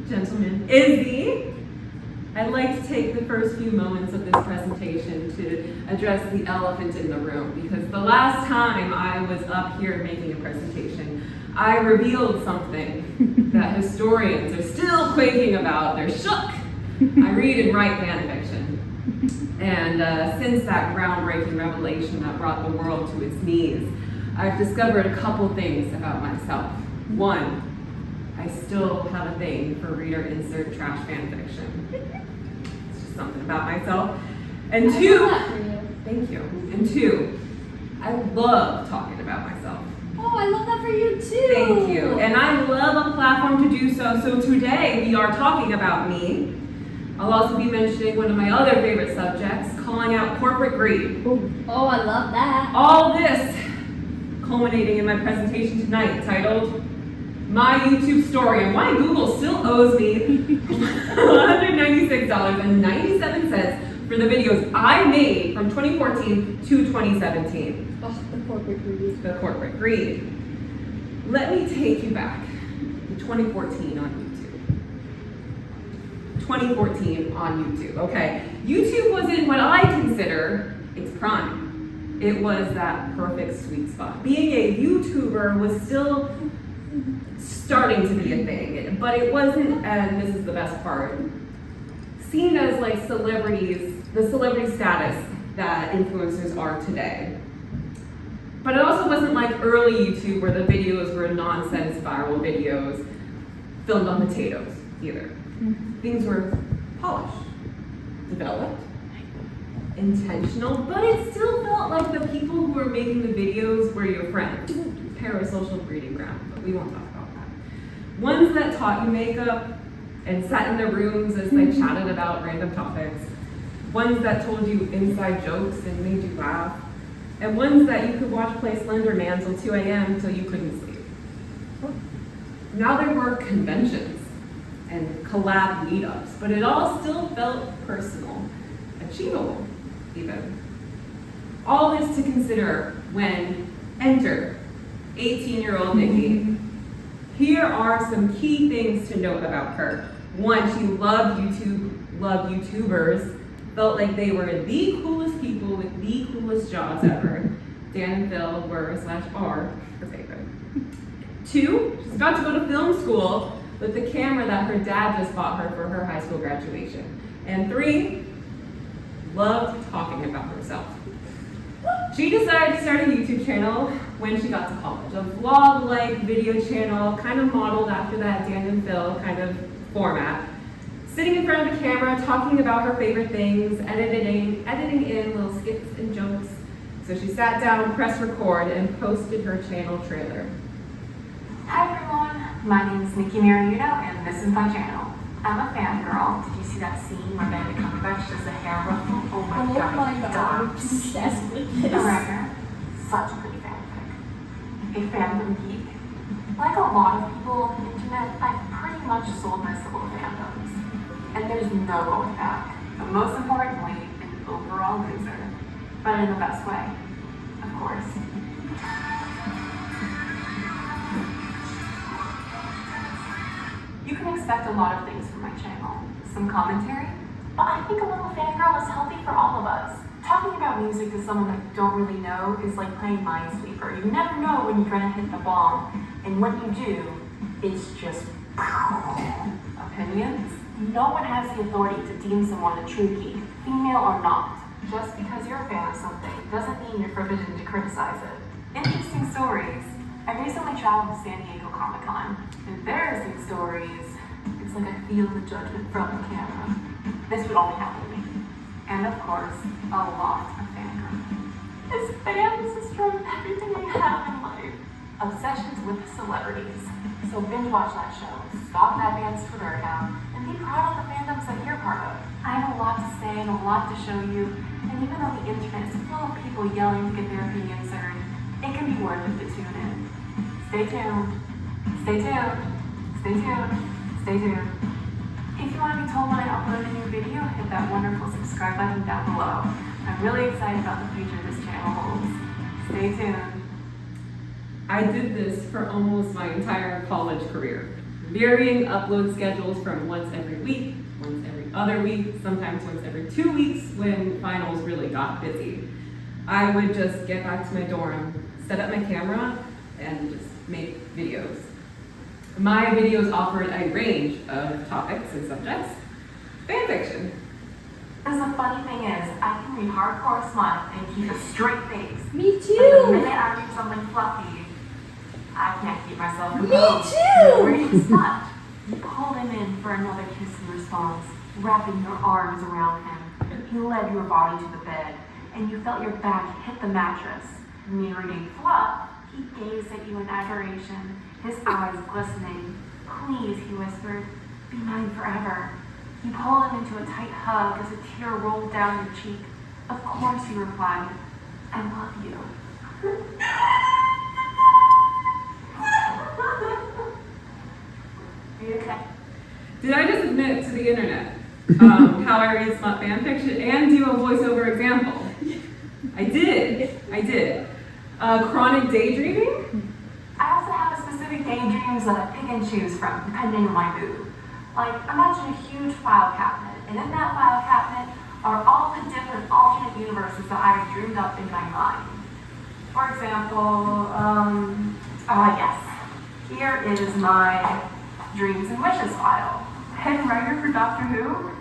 gentlemen, Izzy. I'd like to take the first few moments of this presentation to address the elephant in the room, because the last time I was up here making a presentation, I revealed something that historians are still quaking about. They're shook. I read and write fan fiction. And since that groundbreaking revelation that brought the world to its knees, I've discovered a couple things about myself. One, I still have a thing for reader insert trash fan fiction. It's just something about myself. And two, thank you. And two, I love talking about myself. Oh, I love that for you too. Thank you. And I love a platform to do so. So today we are talking about me. I'll also be mentioning one of my other favorite subjects, calling out corporate greed. Oh, I love that. All this culminating in my presentation tonight, titled My YouTube Story, and why Google still owes me $196.97 for the videos I made from 2014 to 2017. Oh, the corporate greed. The corporate greed. Let me take you back to 2014 on YouTube. 2014 on YouTube, okay? YouTube was in what I consider its prime. It was that perfect sweet spot. Being a YouTuber was still starting to be a thing, but it wasn't, and this is the best part, seen as like celebrities, the celebrity status that influencers are today. But it also wasn't like early YouTube where the videos were nonsense viral videos filmed on potatoes either. Things were polished, developed, intentional, but it still felt like the people who were making the videos were your friends. Parasocial breeding ground, but we won't talk about that. Ones that taught you makeup and sat in their rooms as they chatted about random topics. Ones that told you inside jokes and made you laugh. And ones that you could watch play Slender Man till 2 a.m. until you couldn't sleep. Now there were conventions and collab meetups, but it all still felt personal, achievable even. All this to consider when enter 18-year-old Nikki. Here are some key things to note about her. One, she loved YouTube, loved YouTubers, felt like they were the coolest people with the coolest jobs ever. Dan and Phil were/are her favorite. Two, she's about to go to film school with the camera that her dad just bought her for her high school graduation. And three, loved talking about herself. She decided to start a YouTube channel when she got to college, a vlog-like video channel, kind of modeled after that Dan and Phil kind of format. Sitting in front of the camera, talking about her favorite things, editing in little skits and jokes. So she sat down, pressed record, and posted her channel trailer. Hi everyone, my name is Nikki Mariuto and this is my channel. I'm a fangirl. Did you see that scene where Benedict Cumberbatch does the hair ruffle? Oh my god, I'm obsessed with this. The writer, such a pretty fanfic. A fandom geek. Like a lot of people on the internet, I've pretty much sold my soul to fandoms. And there's no going back. But most importantly, an overall loser. But in the best way, of course. You can expect a lot of things from my channel. Some commentary, but I think a little fangirl is healthy for all of us. Talking about music to someone that you don't really know is like playing Minesweeper. You never know when you're gonna hit the bomb, and when you do, it's just opinions. No one has the authority to deem someone a true geek, female or not. Just because you're a fan of something doesn't mean you're forbidden to criticize it. Interesting stories. I recently traveled to San Diego Comic-Con. Embarrassing stories. It's like I feel the judgment from the camera. This would only happen to me. And of course, a lot of fangirl. As fans is from everything I have in life. Obsessions with celebrities. So binge watch that show, stalk that band's Twitter account, and be proud of the fandoms that you're part of. I have a lot to say and a lot to show you, and even though the internet is full of people yelling to get their opinions heard, it can be worth it to tune in. Stay tuned. Stay tuned. Stay tuned. Stay tuned. If you want to be told when I upload a new video, hit that wonderful subscribe button down below. I'm really excited about the future this channel holds. Stay tuned. I did this for almost my entire college career. varying upload schedules from once every week, once every other week, sometimes once every 2 weeks when finals really got busy. I would just get back to my dorm, set up my camera, and just make videos. My videos offered a range of topics and subjects. Fan fiction. Because the funny thing is, I can read hardcore smut and keep a straight face. Me But the too. minute I read something fluffy, I can't keep myself from Me too. reading smut. You pulled him in for another kiss in response, wrapping your arms around him. He led your body to the bed, and you felt your back hit the mattress. Reading fluff, he gazed at you in adoration, his eyes glistening. Please, he whispered, be mine forever. You pulled him into a tight hug as a tear rolled down your cheek. Of course, you replied, I love you. Are you okay? Did I just admit to the internet how I read smut fan fiction and do a voiceover example? I did. Chronic daydreaming? I also have specific daydreams that I pick and choose from, depending on my mood. Like, imagine a huge file cabinet, and in that file cabinet are all the different alternate universes that I've dreamed up in my mind. For example, yes, here is my dreams and wishes file. Head writer for Doctor Who?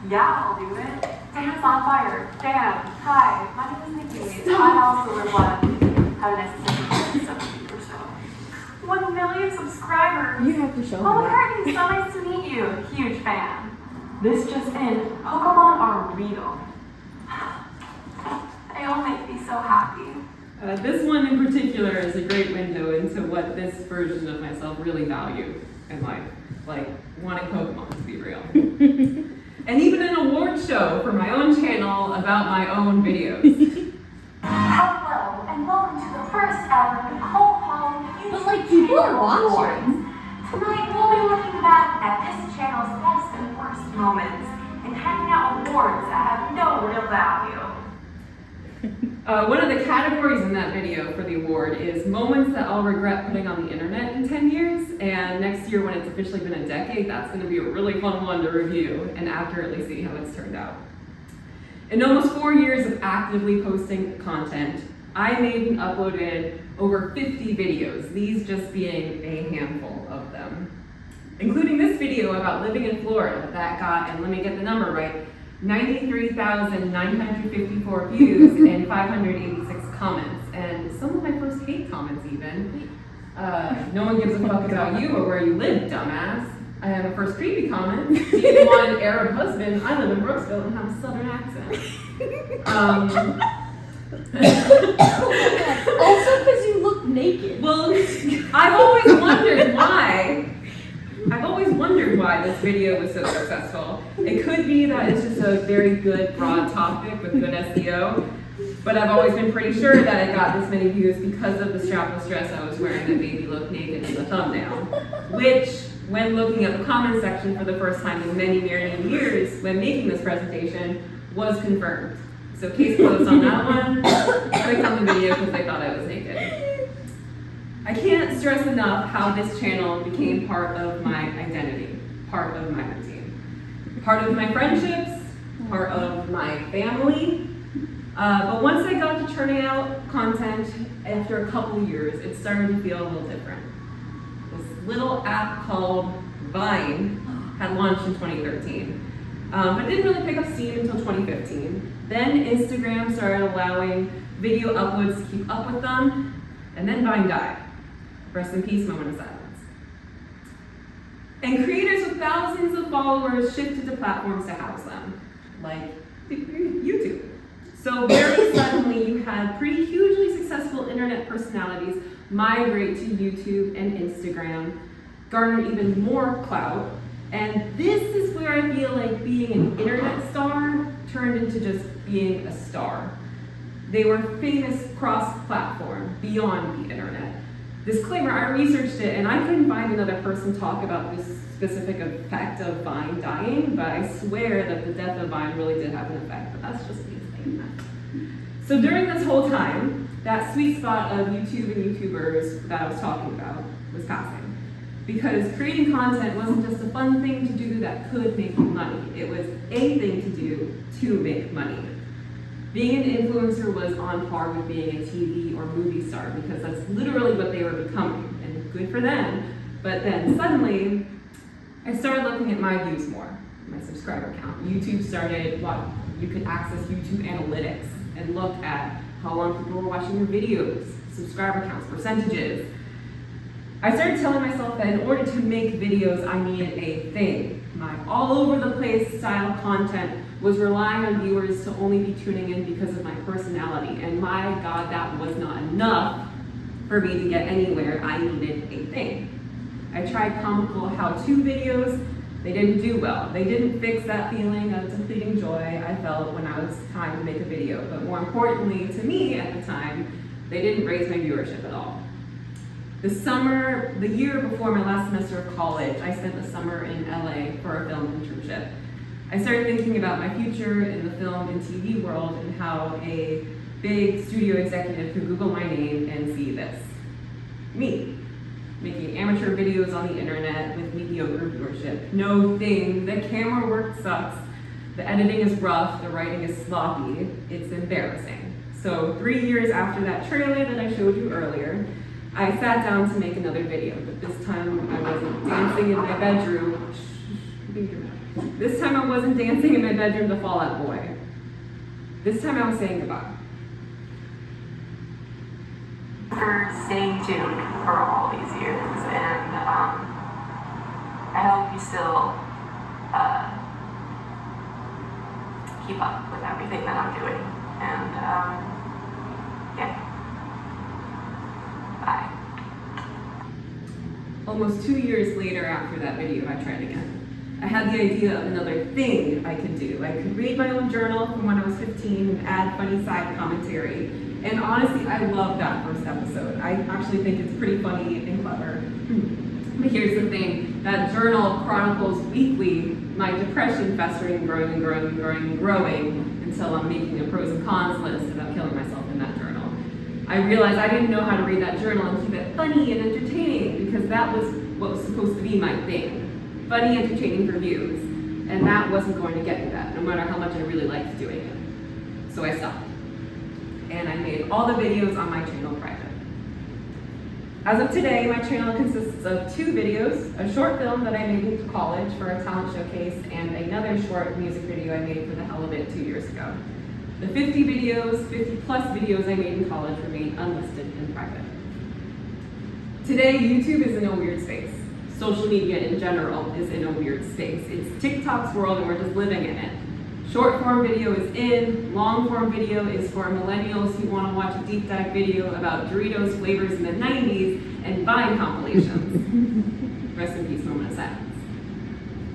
Yeah, I'll do it. Dan's on fire. Dan, hi, my name is Nikki. I also live one, have an existential 70 or so. 1 million subscribers. You have to show Oh, me. McCartney, so nice to meet you. Huge fan. This just in, Pokemon are real. They all make me so happy. This one in particular is a great window into what this version of myself really value in life, like wanting Pokemon to be real. And even an award show for my own channel about my own videos. Hello, and welcome to the first ever Nicole Hall YouTube But, like, people are Channel watching. Awards. Tonight, we'll be looking back at this channel's best and worst moments and handing out awards that have no real value. One of the categories in that video for the award is moments that I'll regret putting on the internet in 10 years, and next year when it's officially been a decade, that's going to be a really fun one to review and accurately see how it's turned out. In almost 4 years of actively posting content, I made and uploaded over 50 videos, these just being a handful of them. Including this video about living in Florida that got, and let me get the number right, 93,954 views and 586 comments, and some of my first hate comments even. No one gives a fuck about you or where you live, dumbass. I have a first creepy comment. Do you want an Arab husband? I live in Brooksville and have a southern accent. Also because you look naked. Well, I've always wondered why this video was so successful. It could be that it's just a very good broad topic with good SEO, but I've always been pretty sure that it got this many views because of the strapless dress I was wearing that made me look naked in the thumbnail, which, when looking at the comment section for the first time in many, many years when making this presentation, was confirmed. So case closed on that one. Clicked on the video because they thought I was naked. I can't stress enough how this channel became part of my identity, part of my routine, part of my friendships, part of my family. But once I got to churning out content after a couple years, it started to feel a little different. This little app called Vine had launched in 2013, but didn't really pick up steam until 2015. Then Instagram started allowing video uploads to keep up with them, and then Vine died. Rest in peace, moment of silence. And creators with thousands of followers shifted to platforms to house them, like YouTube. So very suddenly you had pretty hugely successful internet personalities migrate to YouTube and Instagram, garner even more clout. And this is where I feel like being an internet star turned into just being a star. They were famous cross-platform, beyond the internet. Disclaimer, I researched it and I couldn't find another person talk about this specific effect of Vine dying, but I swear that the death of Vine really did have an effect, but that's just me saying that. So during this whole time, that sweet spot of YouTube and YouTubers that I was talking about was passing. Because creating content wasn't just a fun thing to do that could make you money. It was a thing to do to make money. Being an influencer was on par with being a TV or movie star because that's literally what they were becoming, and good for them. But then suddenly, I started looking at my views more, my subscriber count. YouTube started, you could access YouTube analytics and look at how long people were watching your videos, subscriber counts, percentages. I started telling myself that in order to make videos, I needed a thing. My all over the place style content was relying on viewers to only be tuning in because of my personality. And my God, that was not enough for me to get anywhere. I needed a thing. I tried comical how-to videos. They didn't do well. They didn't fix that feeling of depleting joy I felt when I was trying to make a video. But more importantly to me at the time, they didn't raise my viewership at all. The year before my last semester of college, I spent the summer in LA for a film internship. I started thinking about my future in the film and TV world and how a big studio executive could Google my name and see this. Me, making amateur videos on the internet with mediocre viewership. No thing, the camera work sucks, the editing is rough, the writing is sloppy, it's embarrassing. So 3 years after that trailer that I showed you earlier, I sat down to make another video, but this time I wasn't dancing in my bedroom. This time I wasn't dancing in my bedroom to Fall Out Boy. This time I was saying goodbye. For staying tuned for all these years, and I hope you still keep up with everything that I'm doing, and yeah. Bye. Almost 2 years later after that video, I tried again. I had the idea of another thing I could do. I could read my own journal from when I was 15 and add funny side commentary. And honestly, I love that first episode. I actually think it's pretty funny and clever. But here's the thing, that journal chronicles weekly my depression festering and growing and growing and growing and growing until I'm making a pros and cons list about killing myself in that journal. I realized I didn't know how to read that journal and keep it funny and entertaining because that was what was supposed to be my thing. Funny, entertaining for views. And that wasn't going to get me that, no matter how much I really liked doing it. So I stopped. And I made all the videos on my channel private. As of today, my channel consists of 2 videos, a short film that I made in college for a talent showcase, and another short music video I made for the hell of it 2 years ago. The 50 plus videos I made in college remain unlisted and private. Today, YouTube is in a weird space. Social media in general is in a weird space. It's TikTok's world and we're just living in it. Short form video is in, long form video is for millennials who want to watch a deep dive video about Doritos flavors in the 90s and Vine compilations. Rest in peace, moment of silence.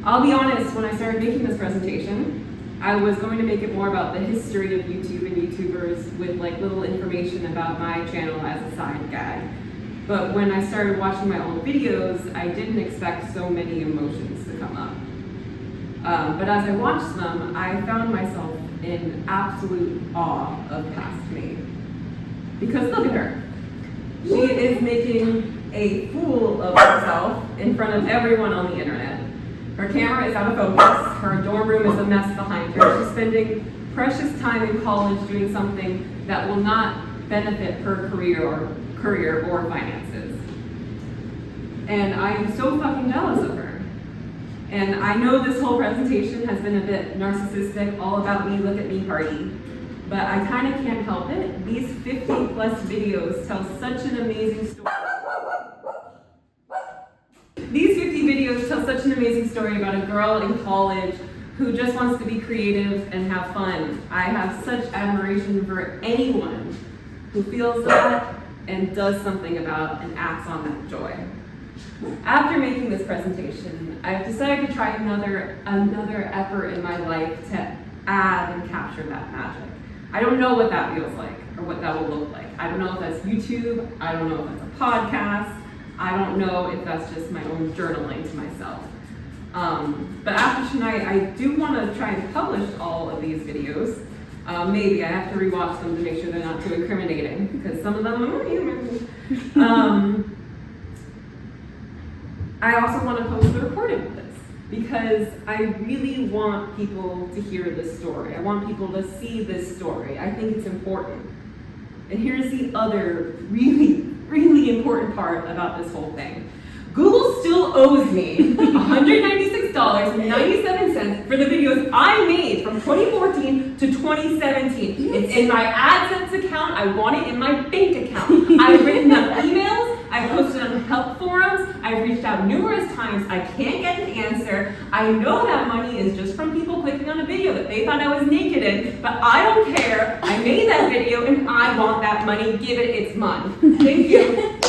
I'll be honest, when I started making this presentation, I was going to make it more about the history of YouTube and YouTubers with like little information about my channel as a side gag. But when I started watching my old videos, I didn't expect so many emotions to come up. But as I watched them, I found myself in absolute awe of past me. Because look at her. She is making a fool of herself in front of everyone on the internet. Her camera is out of focus. Her dorm room is a mess behind her. She's spending precious time in college doing something that will not benefit her career or finances. And I am so fucking jealous of her. And I know this whole presentation has been a bit narcissistic, all about me, look at me party. But I kind of can't help it. These 50 plus videos tell such an amazing story. These 50 videos tell such an amazing story about a girl in college who just wants to be creative and have fun. I have such admiration for anyone who feels that and does something about and acts on that joy. After making this presentation, I've decided to try another effort in my life to add and capture that magic. I don't know what that feels like or what that will look like. I don't know if that's YouTube, I don't know if that's a podcast, I don't know if that's just my own journaling to myself. But after tonight, I do want to try and publish all of these videos. Maybe I have to rewatch them to make sure they're not too incriminating because some of them are human. I also want to post the recording of this because I really want people to hear this story. I want people to see this story. I think it's important. And here's the other really, really important part about this whole thing. Google still owes me $196.97 for the videos I made from 2014 to 2017. It's in my AdSense account. I want it in my bank account. I've written them emails. I've posted on help forums. I've reached out numerous times. I can't get an answer. I know that money is just from people clicking on a video that they thought I was naked in, but I don't care. I made that video and I want that money. Give it its money. Thank you.